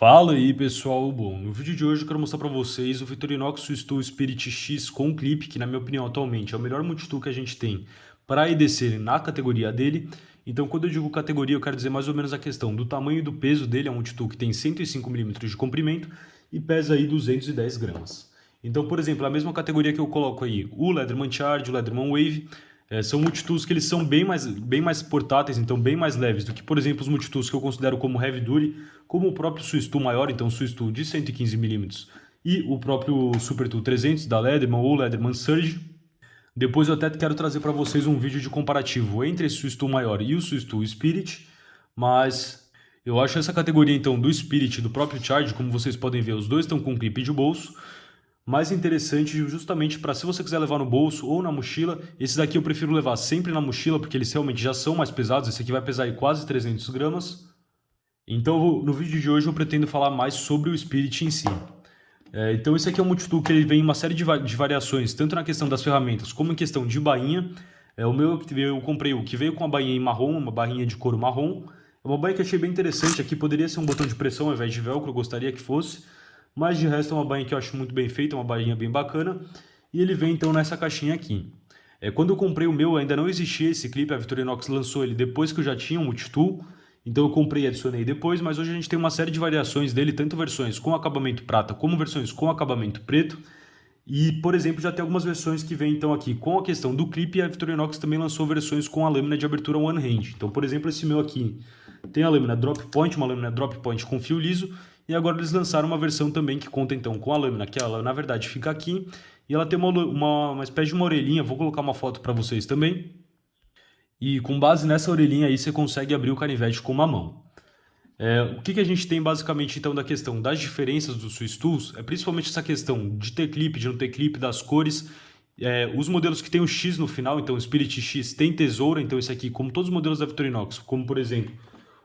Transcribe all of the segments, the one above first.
Fala aí pessoal, bom, no vídeo de hoje eu quero mostrar para vocês o Victorinox Swiss Spirit X com clipe, que na minha opinião atualmente é o melhor multitool que a gente tem para EDC na categoria dele. Então quando eu digo categoria eu quero dizer mais ou menos a questão do tamanho e do peso dele. É um multitool que tem 105 milímetros de comprimento e pesa aí 210 gramas. Então, por exemplo, a mesma categoria que eu coloco aí, o Leatherman Charge, o Leatherman Wave, são multitools que eles são bem mais portáteis, então bem mais leves do que, por exemplo, os multitools que eu considero como heavy duty, como o próprio Swiss Tool maior, então o Swiss Tool de 115 milímetros e o próprio Super Tool 300 da Leatherman ou Leatherman Surge. Depois eu até quero trazer para vocês um vídeo de comparativo entre esse Swiss Tool maior e o Swiss Tool Spirit, mas eu acho essa categoria então do Spirit e do próprio Charge, como vocês podem ver, os dois estão com clipe de bolso, mais interessante justamente para se você quiser levar no bolso ou na mochila. Esse daqui eu prefiro levar sempre na mochila, porque eles realmente já são mais pesados. Esse aqui vai pesar aí quase 300 gramas. Então no vídeo de hoje eu pretendo falar mais sobre o Spirit em si. Então esse aqui é um multitool que ele vem em uma série de variações, tanto na questão das ferramentas como em questão de bainha. O meu eu comprei o que veio com a bainha em marrom, uma bainha de couro marrom. É uma bainha que eu achei bem interessante. Aqui poderia ser um botão de pressão ao invés de velcro, eu gostaria que fosse. Mas de resto é uma bainha que eu acho muito bem feita, uma bainha bem bacana. E ele vem então nessa caixinha aqui. Quando eu comprei o meu ainda não existia esse clipe, a Victorinox lançou ele depois que eu já tinha um multitool. Então eu comprei e adicionei depois, mas hoje a gente tem uma série de variações dele, tanto versões com acabamento prata como versões com acabamento preto. E, por exemplo, já tem algumas versões que vêm então aqui com a questão do clipe, e a Victorinox também lançou versões com a lâmina de abertura one hand. Então, por exemplo, esse meu aqui tem a lâmina drop point, uma lâmina drop point com fio liso, e agora eles lançaram uma versão também que conta então com a lâmina, que ela na verdade fica aqui, e ela tem uma espécie de uma orelhinha. Vou colocar uma foto para vocês também. E com base nessa orelhinha aí você consegue abrir o canivete com uma mão. O que a gente tem basicamente então da questão das diferenças dos Swiss Tools é principalmente essa questão de ter clipe, de não ter clipe, das cores. Os modelos que tem o X no final, então o Spirit X tem tesoura, então esse aqui, como todos os modelos da Victorinox, como por exemplo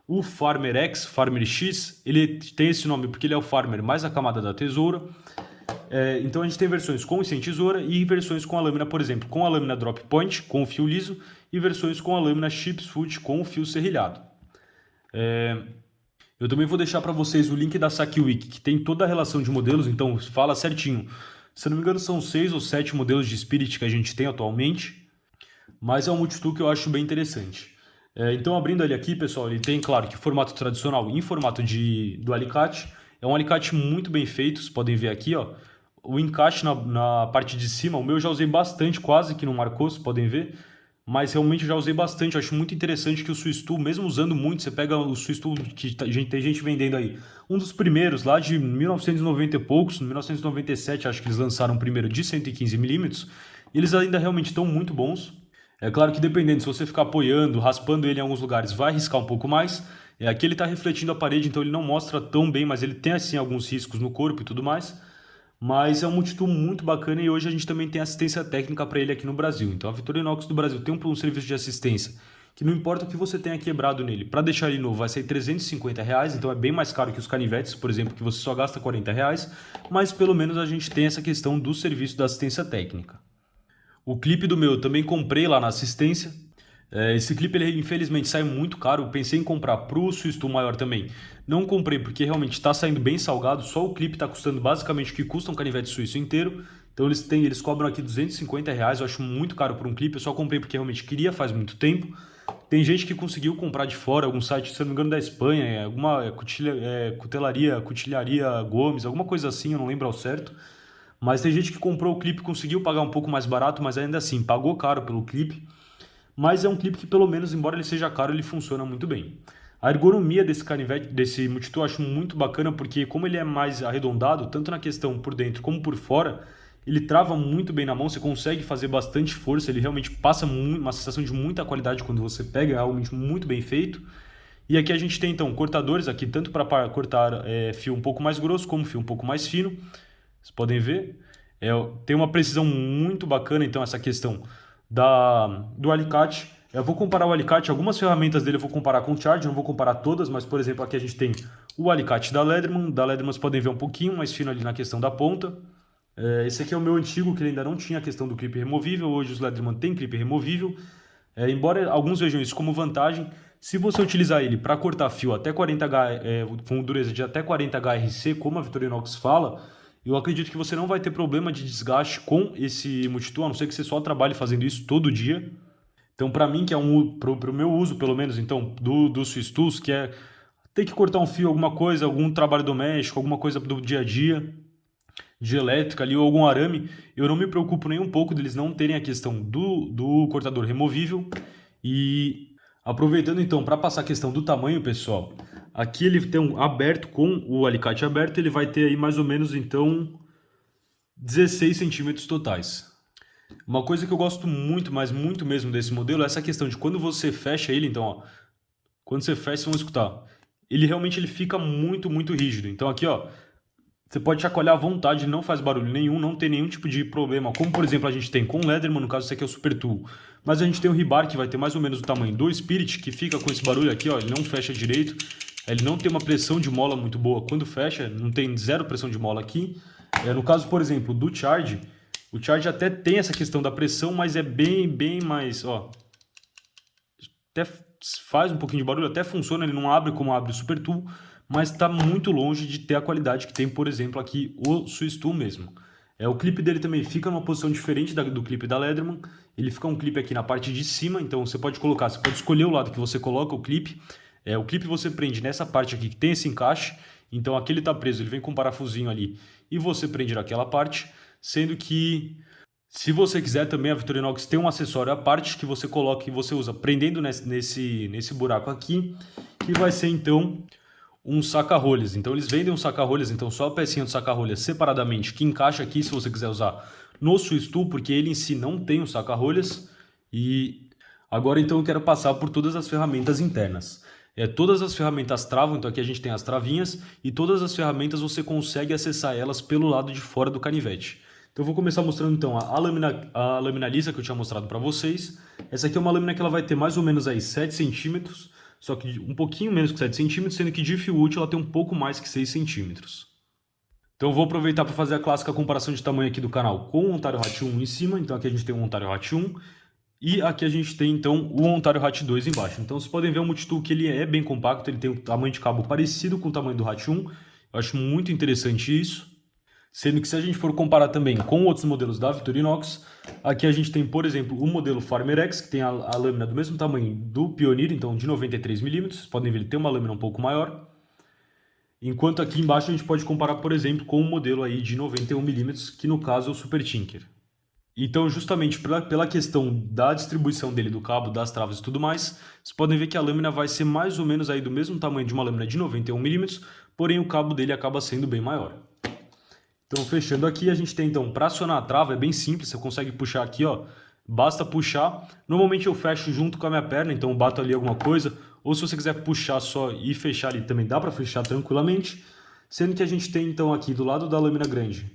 o Farmer X, Farmer X, ele tem esse nome porque ele é o Farmer mais a camada da tesoura. Então a gente tem versões com e sem tesoura e versões com a lâmina, por exemplo, com a lâmina drop point, com o fio liso, e versões com a lâmina chips foot com o fio serrilhado. Eu também vou deixar para vocês o link da SakiWiki, que tem toda a relação de modelos, então fala certinho. Se eu não me engano são 6 ou 7 modelos de Spirit que a gente tem atualmente, mas é um multitool que eu acho bem interessante. Então abrindo ele aqui, pessoal, ele tem, claro, que formato tradicional em formato do alicate. É um alicate muito bem feito, vocês podem ver aqui, ó, o encaixe na parte de cima. O meu eu já usei bastante, quase que não marcou, vocês podem ver. Mas realmente eu já usei bastante. Eu acho muito interessante que o Swiss Tool, mesmo usando muito, você pega o Swiss Tool que tem gente vendendo aí, um dos primeiros lá de 1990 e poucos, 1997 acho que eles lançaram o primeiro de 115 milímetros. Eles ainda realmente estão muito bons. É claro que dependendo, se você ficar apoiando, raspando ele em alguns lugares, vai riscar um pouco mais. Aqui ele está refletindo a parede, então ele não mostra tão bem, mas ele tem assim alguns riscos no corpo e tudo mais. Mas é um multitool muito bacana e hoje a gente também tem assistência técnica para ele aqui no Brasil. Então a Victorinox do Brasil tem um serviço de assistência que não importa o que você tenha quebrado nele, para deixar ele novo vai ser R$ 350, então é bem mais caro que os canivetes, por exemplo, que você só gasta R$ 40, mas pelo menos a gente tem essa questão do serviço da assistência técnica. O clipe do meu eu também comprei lá na assistência. Esse clipe ele infelizmente sai muito caro. Eu pensei em comprar pro Swiss Tool maior também. Não comprei porque realmente está saindo bem salgado. Só o clipe está custando basicamente o que custa um canivete suíço inteiro. Então eles cobram aqui R$ 250. Eu acho muito caro por um clipe. Eu só comprei porque realmente queria faz muito tempo. Tem gente que conseguiu comprar de fora, algum site, se eu não me engano, da Espanha, alguma cutilharia Gomes, alguma coisa assim, eu não lembro ao certo. Mas tem gente que comprou o clipe, conseguiu pagar um pouco mais barato, mas ainda assim pagou caro pelo clipe. Mas é um clipe que pelo menos, embora ele seja caro, ele funciona muito bem. A ergonomia desse canivete, desse multitool, eu acho muito bacana, porque como ele é mais arredondado, tanto na questão por dentro como por fora, ele trava muito bem na mão, você consegue fazer bastante força, ele realmente passa uma sensação de muita qualidade quando você pega, é realmente muito bem feito. E aqui a gente tem então cortadores aqui, tanto para cortar fio um pouco mais grosso, como fio um pouco mais fino. Vocês podem ver, tem uma precisão muito bacana, então, essa questão do alicate. Eu vou comparar o alicate, algumas ferramentas dele eu vou comparar com o Charge, não vou comparar todas, mas, por exemplo, aqui a gente tem o alicate da Leatherman. Da Leatherman vocês podem ver um pouquinho mais fino ali na questão da ponta. Esse aqui é o meu antigo, que ele ainda não tinha a questão do clipe removível. Hoje os Leatherman têm clipe removível. Embora alguns vejam isso como vantagem, Se você utilizar ele para cortar fio até 40H, com dureza de até 40 HRC, como a Victorinox fala, eu acredito que você não vai ter problema de desgaste com esse multitool, a não ser que você só trabalhe fazendo isso todo dia. Então, para mim, que é pro meu uso, pelo menos, então, do Swiss Tools, que é ter que cortar um fio, alguma coisa, algum trabalho doméstico, alguma coisa do dia a dia, de elétrica ali, ou algum arame, eu não me preocupo nem um pouco deles não terem a questão do cortador removível. E aproveitando então para passar a questão do tamanho, pessoal, aqui ele tem um aberto, com o alicate aberto, ele vai ter aí mais ou menos então 16 centímetros totais. Uma coisa que eu gosto muito, mas muito mesmo desse modelo é essa questão de quando você fecha ele, então, ó, quando você fecha, vocês vão escutar, ele realmente fica muito rígido. Então aqui, ó, você pode chacoalhar à vontade, não faz barulho nenhum, não tem nenhum tipo de problema. Como, por exemplo, a gente tem com o Leatherman, no caso, esse aqui é o Super Tool. Mas a gente tem o Rebar, que vai ter mais ou menos o tamanho do Spirit, que fica com esse barulho aqui, ó, ele não fecha direito. Ele não tem uma pressão de mola muito boa quando fecha, não tem zero pressão de mola aqui. No caso, por exemplo, do Charge, o Charge até tem essa questão da pressão, mas é bem mais, ó, até faz um pouquinho de barulho, até funciona, ele não abre como abre o Super Tool, mas está muito longe de ter a qualidade que tem, por exemplo, aqui o Swiss Tool mesmo. O clipe dele também fica numa posição diferente do clipe da Leatherman. Ele fica um clipe aqui na parte de cima, então você pode escolher o lado que você coloca o clipe. O clipe você prende nessa parte aqui que tem esse encaixe, então aqui ele está preso, ele vem com um parafusinho ali e você prende naquela parte, sendo que se você quiser também, a Victorinox tem um acessório à parte que você coloca e você usa prendendo nesse buraco aqui, que vai ser então um saca-rolhas. Então eles vendem um saca-rolhas, então só a pecinha do saca-rolhas separadamente, que encaixa aqui se você quiser usar no Swiss Tool, porque ele em si não tem um saca-rolhas. E agora então eu quero passar por todas as ferramentas internas. Todas as ferramentas travam, então aqui a gente tem as travinhas, e todas as ferramentas você consegue acessar elas pelo lado de fora do canivete. Então eu vou começar mostrando então a lâmina lisa que eu tinha mostrado para vocês. Essa aqui é uma lâmina que ela vai ter mais ou menos aí 7 centímetros, só que um pouquinho menos que 7 centímetros, sendo que de fio útil ela tem um pouco mais que 6 centímetros. Então eu vou aproveitar para fazer a clássica comparação de tamanho aqui do canal com o Ontario Hat 1 em cima. Então aqui a gente tem o Ontario Hat 1 e aqui a gente tem então o Ontario Hat 2 embaixo. Então vocês podem ver o multitool que ele é bem compacto, ele tem um tamanho de cabo parecido com o tamanho do Hat 1. Eu acho muito interessante isso. Sendo que se a gente for comparar também com outros modelos da Victorinox, aqui a gente tem, por exemplo, o modelo Farmer X, que tem a lâmina do mesmo tamanho do Pioneer, então de 93 mm. Vocês podem ver, ele tem uma lâmina um pouco maior. Enquanto aqui embaixo a gente pode comparar, por exemplo, com o modelo aí de 91 mm, que no caso é o Super Tinker. Então, justamente pela questão da distribuição dele do cabo, das travas e tudo mais, vocês podem ver que a lâmina vai ser mais ou menos aí do mesmo tamanho de uma lâmina de 91 mm, porém o cabo dele acaba sendo bem maior. Então, fechando aqui, a gente tem, então, para acionar a trava, é bem simples, você consegue puxar aqui, ó, basta puxar. Normalmente eu fecho junto com a minha perna, então eu bato ali alguma coisa, ou se você quiser puxar só e fechar ali, também dá para fechar tranquilamente. Sendo que a gente tem, então, aqui do lado da lâmina grande,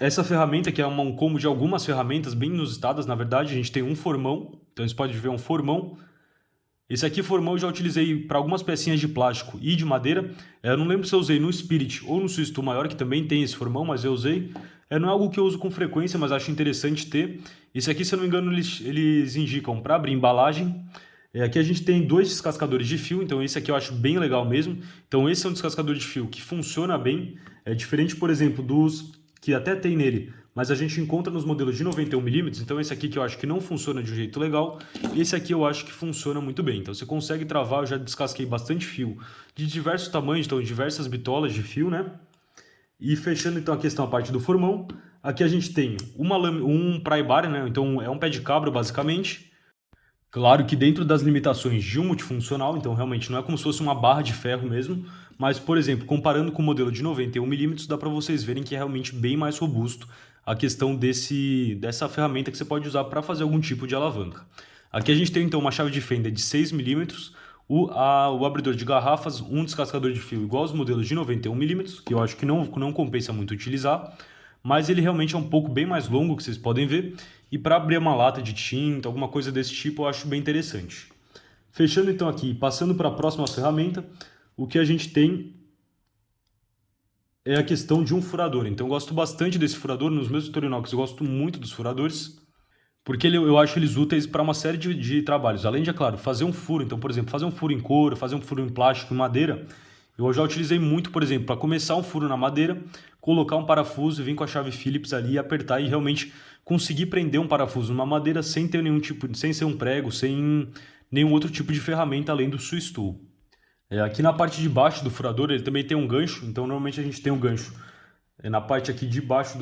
essa ferramenta, que é um combo de algumas ferramentas bem inusitadas, na verdade, a gente tem um formão, então você pode ver um formão. Esse aqui formão eu já utilizei para algumas pecinhas de plástico e de madeira. Eu não lembro se eu usei no Spirit ou no Swiss Tool maior, que também tem esse formão, mas eu usei. Não é algo que eu uso com frequência, mas acho interessante ter. Esse aqui, se eu não me engano, eles indicam para abrir embalagem. Aqui a gente tem 2 descascadores de fio, então esse aqui eu acho bem legal mesmo. Então esse é um descascador de fio que funciona bem. É diferente, por exemplo, dos que até tem nele, mas a gente encontra nos modelos de 91 mm, então esse aqui que eu acho que não funciona de um jeito legal, esse aqui eu acho que funciona muito bem. Então você consegue travar, eu já descasquei bastante fio de diversos tamanhos, então diversas bitolas de fio, né? E fechando então a questão, a parte do formão, aqui a gente tem um pry bar, né? Então é um pé de cabra basicamente. Claro que dentro das limitações de um multifuncional, então realmente não é como se fosse uma barra de ferro mesmo, mas, por exemplo, comparando com o modelo de 91 mm, dá para vocês verem que é realmente bem mais robusto a questão dessa ferramenta que você pode usar para fazer algum tipo de alavanca. Aqui a gente tem então uma chave de fenda de 6 mm, o abridor de garrafas, um descascador de fio igual aos modelos de 91 mm, que eu acho que não compensa muito utilizar, mas ele realmente é um pouco bem mais longo, que vocês podem ver, e para abrir uma lata de tinta, alguma coisa desse tipo, eu acho bem interessante. Fechando então aqui, passando para a próxima ferramenta, o que a gente tem é a questão de um furador. Então eu gosto bastante desse furador, nos meus Victorinox eu gosto muito dos furadores. porque eu acho eles úteis para uma série de trabalhos. Além de, é claro, fazer um furo. Então, por exemplo, fazer um furo em couro, fazer um furo em plástico, em madeira. Eu já utilizei muito, por exemplo, para começar um furo na madeira, colocar um parafuso e vir com a chave Phillips ali, apertar e realmente conseguir prender um parafuso numa madeira sem ter nenhum tipo, sem ser um prego, sem nenhum outro tipo de ferramenta além do Swiss Tool. Aqui na parte de baixo do furador ele também tem um gancho, então normalmente a gente tem um gancho na parte aqui de baixo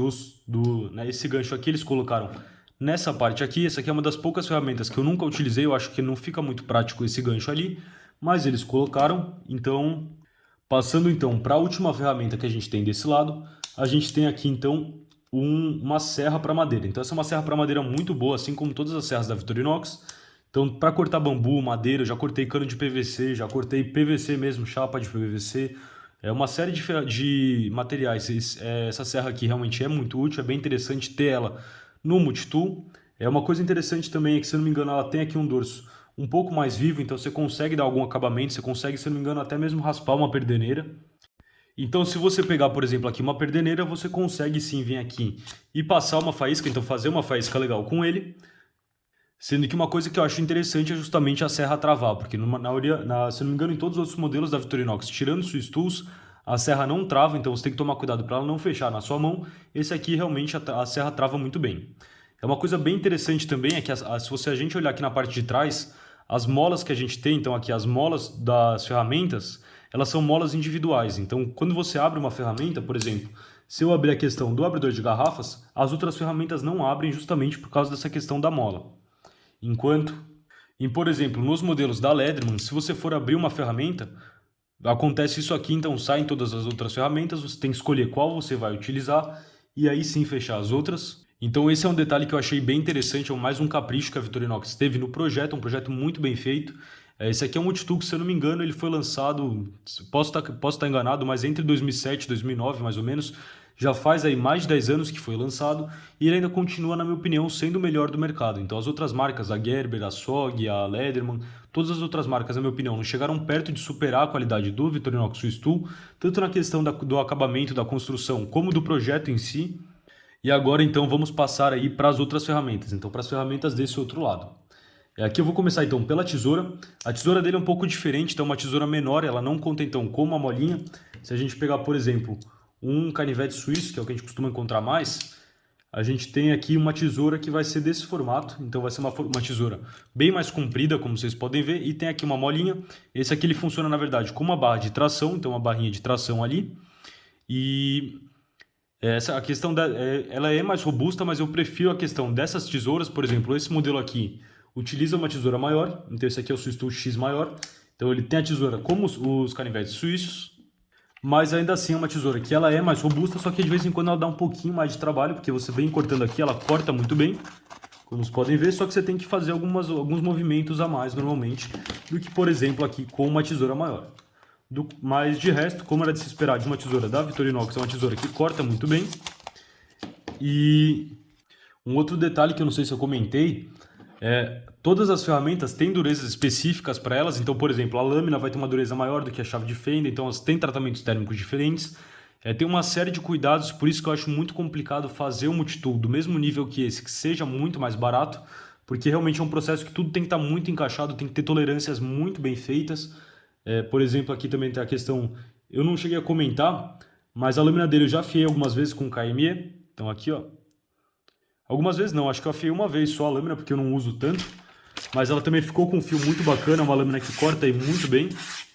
né, esse gancho aqui eles colocaram nessa parte aqui. Essa aqui é uma das poucas ferramentas que eu nunca utilizei, eu acho que não fica muito prático esse gancho ali, mas eles colocaram. Então, passando então para a última ferramenta que a gente tem desse lado, a gente tem aqui então uma serra para madeira. Então essa é uma serra para madeira muito boa, assim como todas as serras da Victorinox. Então, para cortar bambu, madeira, já cortei cano de PVC, já cortei PVC mesmo, chapa de PVC, uma série de materiais. Essa serra aqui realmente é muito útil, é bem interessante ter ela no Multitool. Uma coisa interessante também é que, se eu não me engano, ela tem aqui um dorso um pouco mais vivo, então você consegue dar algum acabamento, você consegue, se eu não me engano, até mesmo raspar uma perdeneira. Então, se você pegar, por exemplo, aqui uma perdeneira, você consegue sim vir aqui e passar uma faísca, então fazer uma faísca legal com ele. Sendo que uma coisa que eu acho interessante é justamente a serra travar, porque se eu não me engano, em todos os outros modelos da Victorinox, tirando os Tools, a serra não trava, então você tem que tomar cuidado para ela não fechar na sua mão. Esse aqui realmente a serra trava muito bem. Uma coisa bem interessante também é que se a gente olhar aqui na parte de trás, as molas que a gente tem, então aqui as molas das ferramentas, elas são molas individuais. Então, quando você abre uma ferramenta, por exemplo, se eu abrir a questão do abridor de garrafas, as outras ferramentas não abrem justamente por causa dessa questão da mola. Enquanto, por exemplo, nos modelos da Leatherman, se você for abrir uma ferramenta, acontece isso aqui, então saem todas as outras ferramentas, você tem que escolher qual você vai utilizar e aí sim fechar as outras. Então esse é um detalhe que eu achei bem interessante, é mais um capricho que a Victorinox teve no projeto, um projeto muito bem feito. Esse aqui é um Multitool que, se eu não me engano, ele foi lançado, posso estar enganado, mas entre 2007 e 2009, mais ou menos, já faz aí mais de 10 anos que foi lançado e ele ainda continua, na minha opinião, sendo o melhor do mercado. Então as outras marcas, a Gerber, a SOG, a Leatherman, todas as outras marcas, na minha opinião, não chegaram perto de superar a qualidade do Victorinox Swiss Tool, tanto na questão do acabamento, da construção, como do projeto em si. E agora então vamos passar aí para as outras ferramentas, então para as ferramentas desse outro lado. Aqui eu vou começar então pela tesoura. A tesoura dele é um pouco diferente, então uma tesoura menor, ela não conta então com uma molinha. Se a gente pegar, por exemplo, um canivete suíço, que é o que a gente costuma encontrar mais, a gente tem aqui uma tesoura que vai ser desse formato, então vai ser uma tesoura bem mais comprida, como vocês podem ver, e tem aqui uma molinha. Esse aqui ele funciona, na verdade, com uma barra de tração, então uma barrinha de tração ali. E a questão ela é mais robusta, mas eu prefiro a questão dessas tesouras. Por exemplo, esse modelo aqui utiliza uma tesoura maior, então esse aqui é o Swiss Tool X maior, então ele tem a tesoura como os canivetes suíços, mas ainda assim é uma tesoura que ela é mais robusta, só que de vez em quando ela dá um pouquinho mais de trabalho, porque você vem cortando aqui, ela corta muito bem, como vocês podem ver, só que você tem que fazer alguns movimentos a mais normalmente do que, por exemplo, aqui com uma tesoura maior. Mas de resto, como era de se esperar de uma tesoura da Victorinox, é uma tesoura que corta muito bem. E um outro detalhe que eu não sei se eu comentei, todas as ferramentas têm durezas específicas para elas. Então, por exemplo, a lâmina vai ter uma dureza maior do que a chave de fenda, então elas têm tratamentos térmicos diferentes. Tem uma série de cuidados, por isso que eu acho muito complicado fazer um Multitool do mesmo nível que esse, que seja muito mais barato, porque realmente é um processo que tudo tem que estar muito encaixado, tem que ter tolerâncias muito bem feitas. Por exemplo, aqui também tem a questão, eu não cheguei a comentar, mas a lâmina dele eu já afiei algumas vezes com KME, então aqui ó, algumas vezes não, acho que eu afiei uma vez só a lâmina, porque eu não uso tanto, mas ela também ficou com um fio muito bacana, uma lâmina que corta aí muito bem.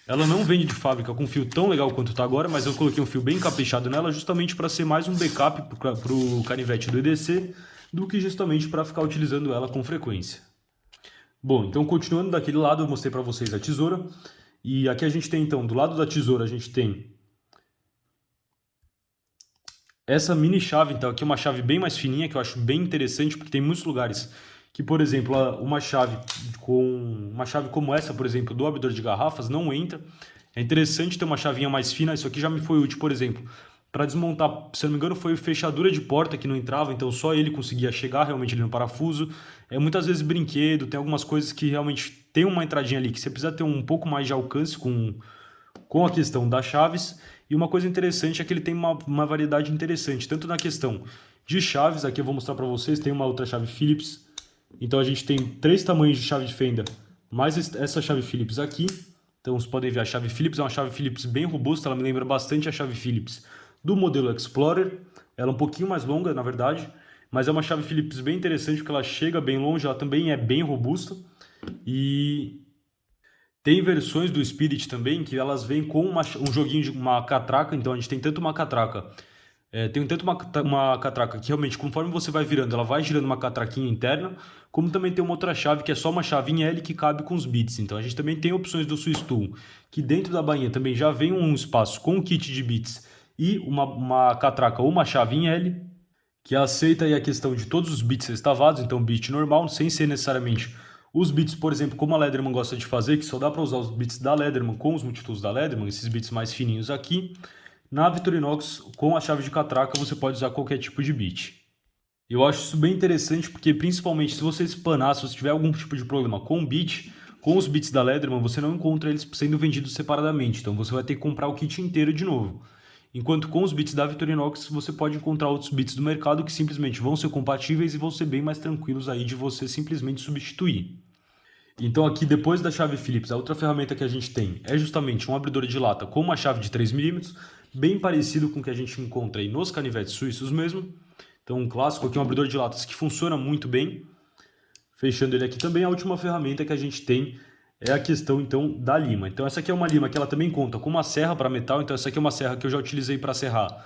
Ela não vende de fábrica com um fio tão legal quanto está agora, mas eu coloquei um fio bem caprichado nela, justamente para ser mais um backup para o canivete do EDC, do que justamente para ficar utilizando ela com frequência. Bom, então continuando daquele lado, eu mostrei para vocês a tesoura. E aqui a gente tem então, do lado da tesoura, a gente tem essa mini chave, então aqui é uma chave bem mais fininha, que eu acho bem interessante, porque tem muitos lugares que, por exemplo, uma chave como essa, por exemplo, do abridor de garrafas, não entra. É interessante ter uma chavinha mais fina, isso aqui já me foi útil, por exemplo, para desmontar, se eu não me engano, foi fechadura de porta que não entrava, então só ele conseguia chegar realmente ali no parafuso. Muitas vezes brinquedo, tem algumas coisas que realmente tem uma entradinha ali que você precisa ter um pouco mais de alcance com a questão das chaves. E uma coisa interessante é que ele tem uma variedade interessante, tanto na questão de chaves, aqui eu vou mostrar para vocês, tem uma outra chave Phillips, Então a gente tem 3 tamanhos de chave de fenda, mais essa chave Phillips aqui. Então vocês podem ver, a chave Phillips é uma chave Phillips bem robusta, ela me lembra bastante a chave Phillips do modelo Explorer. Ela é um pouquinho mais longa, na verdade, mas é uma chave Phillips bem interessante porque ela chega bem longe, ela também é bem robusta. E tem versões do Spirit também que elas vêm com um joguinho de uma catraca, então a gente tem tanto uma catraca, tem tanto uma catraca que realmente, conforme você vai virando, ela vai girando uma catraquinha interna, como também tem uma outra chave que é só uma chave em L que cabe com os bits. Então a gente também tem opções do Swiss Tool, que dentro da bainha também já vem um espaço com um kit de bits e uma catraca ou uma chave em L, que aceita aí a questão de todos os bits sextavados, então bit normal, sem ser necessariamente os bits, por exemplo, como a Leatherman gosta de fazer, que só dá para usar os bits da Leatherman com os multitools da Leatherman, esses bits mais fininhos aqui. Na Victorinox, com a chave de catraca, você pode usar qualquer tipo de bit. Eu acho isso bem interessante porque, principalmente, se você espanar, se você tiver algum tipo de problema com o bit, com os bits da Leatherman, você não encontra eles sendo vendidos separadamente, então você vai ter que comprar o kit inteiro de novo. Enquanto com os bits da Victorinox, você pode encontrar outros bits do mercado que simplesmente vão ser compatíveis e vão ser bem mais tranquilos aí de você simplesmente substituir. Então aqui, depois da chave Phillips, a outra ferramenta que a gente tem é justamente um abridor de lata com uma chave de 3mm, bem parecido com o que a gente encontra aí nos canivetes suíços mesmo. Então um clássico aqui, um abridor de latas que funciona muito bem. Fechando ele aqui também, a última ferramenta que a gente tem é a questão então da lima. Então essa aqui é uma lima que ela também conta com uma serra para metal, então essa aqui é uma serra que eu já utilizei para serrar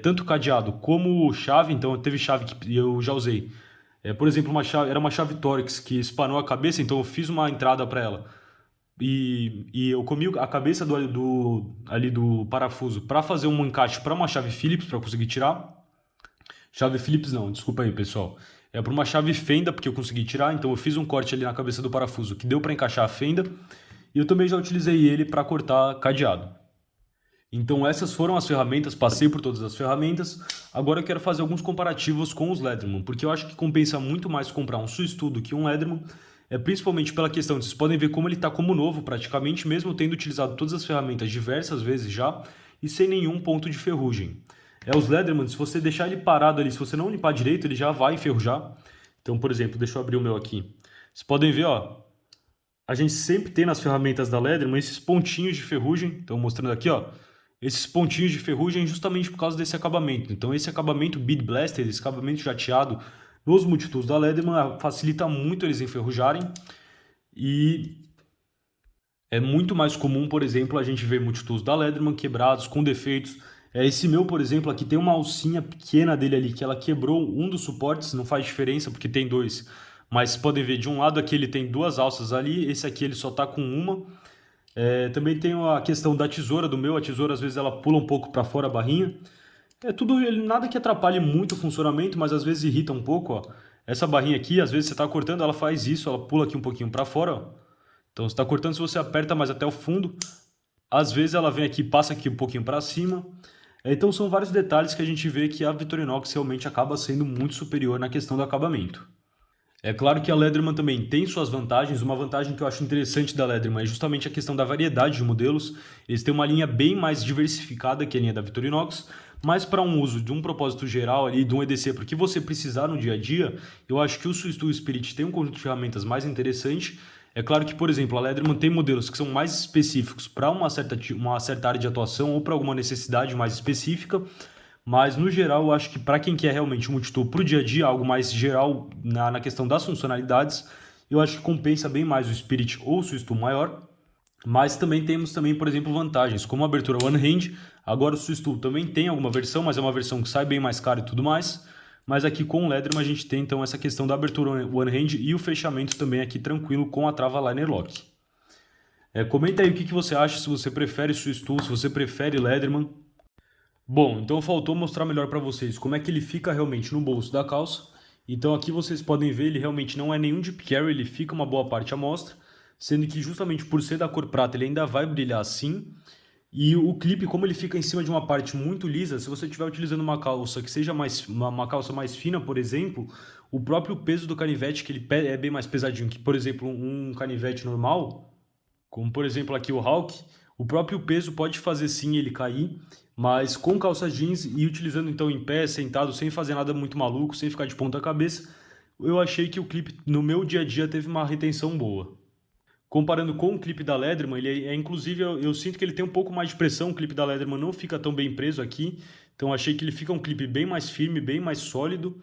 tanto cadeado como chave, então teve chave que eu já usei. Por exemplo, era uma chave Torx que espanou a cabeça, então eu fiz uma entrada para ela. E eu comi a cabeça ali do parafuso para fazer um encaixe para uma chave Phillips para conseguir tirar. Chave Phillips não, desculpa aí, pessoal. É para uma chave fenda, porque eu consegui tirar, então eu fiz um corte ali na cabeça do parafuso que deu para encaixar a fenda. E eu também já utilizei ele para cortar cadeado. Então essas foram as ferramentas, passei por todas as ferramentas. Agora eu quero fazer alguns comparativos com os Leatherman, porque eu acho que compensa muito mais comprar um Swiss Tool do que um Leatherman, principalmente pela questão de vocês podem ver como ele está como novo praticamente, mesmo tendo utilizado todas as ferramentas diversas vezes já e sem nenhum ponto de ferrugem. Os Leatherman, se você deixar ele parado ali, se você não limpar direito, ele já vai enferrujar. Então, por exemplo, deixa eu abrir o meu aqui. Vocês podem ver, ó, a gente sempre tem nas ferramentas da Leatherman esses pontinhos de ferrugem. Então, mostrando aqui, ó, esses pontinhos de ferrugem justamente por causa desse acabamento. Então, esse acabamento Bead Blaster, esse acabamento jateado nos multitools da Leatherman facilita muito eles enferrujarem. E é muito mais comum, por exemplo, a gente ver multitools da Leatherman quebrados, com defeitos. Esse meu, por exemplo, aqui tem uma alcinha pequena dele ali, que ela quebrou um dos suportes, não faz diferença porque tem dois. Mas vocês podem ver, de um lado aqui ele tem duas alças ali, esse aqui ele só tá com uma. Também tem a questão da tesoura do meu, a tesoura às vezes ela pula um pouco para fora a barrinha. Nada que atrapalhe muito o funcionamento, mas às vezes irrita um pouco, ó. Essa barrinha aqui, às vezes você está cortando, ela faz isso, ela pula aqui um pouquinho para fora, ó. Então você está cortando, se você aperta mais até o fundo, às vezes ela vem aqui, passa aqui um pouquinho para cima. Então são vários detalhes que a gente vê que a Victorinox realmente acaba sendo muito superior na questão do acabamento. É claro que a Leatherman também tem suas vantagens. Uma vantagem que eu acho interessante da Leatherman é justamente a questão da variedade de modelos. Eles têm uma linha bem mais diversificada que a linha da Victorinox, mas para um uso de um propósito geral ali, de um EDC, porque você precisar no dia a dia, eu acho que o Swiss Tool Spirit tem um conjunto de ferramentas mais interessante. É claro que, por exemplo, a Leatherman tem modelos que são mais específicos para uma certa área de atuação ou para alguma necessidade mais específica, mas no geral eu acho que para quem quer realmente um multitool para o dia a dia, algo mais geral na questão das funcionalidades, eu acho que compensa bem mais o Spirit ou o Swiss Tool maior. Mas também temos também, por exemplo, vantagens, como a abertura One Hand. Agora o Swiss Tool também tem alguma versão, mas é uma versão que sai bem mais cara e tudo mais. Mas aqui com o Leatherman a gente tem então essa questão da abertura One Hand e o fechamento também aqui tranquilo com a trava Liner Lock. Comenta aí o que você acha, se você prefere Swiss Tool, se você prefere Leatherman. Bom, então faltou mostrar melhor para vocês como é que ele fica realmente no bolso da calça. Então aqui vocês podem ver, ele realmente não é nenhum Deep Carry, ele fica uma boa parte à mostra, sendo que justamente por ser da cor prata ele ainda vai brilhar assim. E o clipe, como ele fica em cima de uma parte muito lisa, se você estiver utilizando uma calça que seja uma calça mais fina, por exemplo, o próprio peso do canivete, que ele é bem mais pesadinho que, por exemplo, um canivete normal, como por exemplo aqui o Hawk, o próprio peso pode fazer sim ele cair, mas com calça jeans e utilizando então em pé, sentado, sem fazer nada muito maluco, sem ficar de ponta cabeça, eu achei que o clipe no meu dia a dia teve uma retenção boa. Comparando com o clipe da Leatherman, ele inclusive eu sinto que ele tem um pouco mais de pressão, o clipe da Leatherman não fica tão bem preso aqui, então achei que ele fica um clipe bem mais firme, bem mais sólido.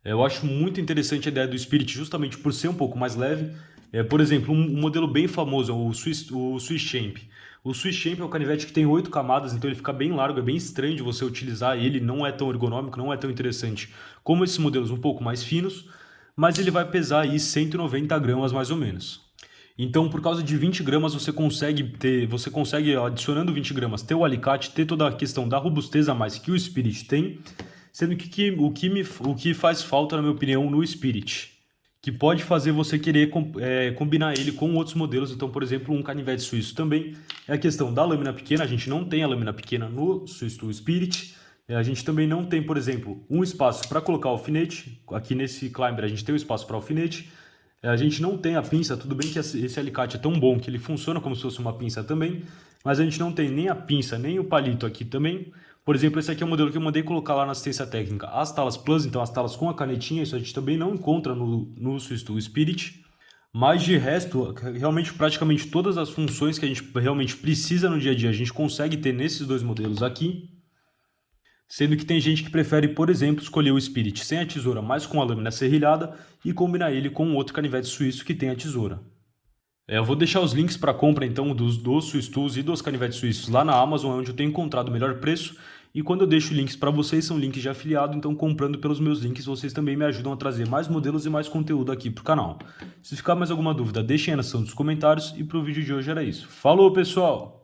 Eu acho muito interessante a ideia do Spirit justamente por ser um pouco mais leve. Por exemplo, um modelo bem famoso, o Swiss Champ. O Swiss Champ é um canivete que tem 8 camadas, então ele fica bem largo, é bem estranho de você utilizar ele, não é tão ergonômico, não é tão interessante como esses modelos um pouco mais finos, mas ele vai pesar aí 190 gramas mais ou menos. Então, por causa de 20 gramas, você consegue, adicionando 20 gramas, ter o alicate, ter toda a questão da robustez a mais que o Spirit tem, sendo que o que faz falta, na minha opinião, no Spirit, que pode fazer você querer combinar ele com outros modelos. Então, por exemplo, um canivete suíço também é a questão da lâmina pequena. A gente não tem a lâmina pequena no Swiss Tool Spirit. A gente também não tem, por exemplo, um espaço para colocar alfinete. Aqui nesse Climber a gente tem um espaço para alfinete. A gente não tem a pinça, tudo bem que esse alicate é tão bom que ele funciona como se fosse uma pinça também, mas a gente não tem nem a pinça, nem o palito aqui também. Por exemplo, esse aqui é o modelo que eu mandei colocar lá na assistência técnica. As talas Plus, então as talas com a canetinha, isso a gente também não encontra no Swiss Tool Spirit. Mas de resto, realmente praticamente todas as funções que a gente realmente precisa no dia a dia, a gente consegue ter nesses dois modelos aqui. Sendo que tem gente que prefere, por exemplo, escolher o Spirit sem a tesoura, mas com a lâmina serrilhada e combinar ele com outro canivete suíço que tem a tesoura. Eu vou deixar os links para compra então dos Swiss Tools e dos canivetes suíços lá na Amazon, onde eu tenho encontrado o melhor preço. E quando eu deixo links para vocês, são links de afiliado, então comprando pelos meus links vocês também me ajudam a trazer mais modelos e mais conteúdo aqui para o canal. Se ficar mais alguma dúvida, deixem aí na seção dos comentários e para o vídeo de hoje era isso. Falou, pessoal!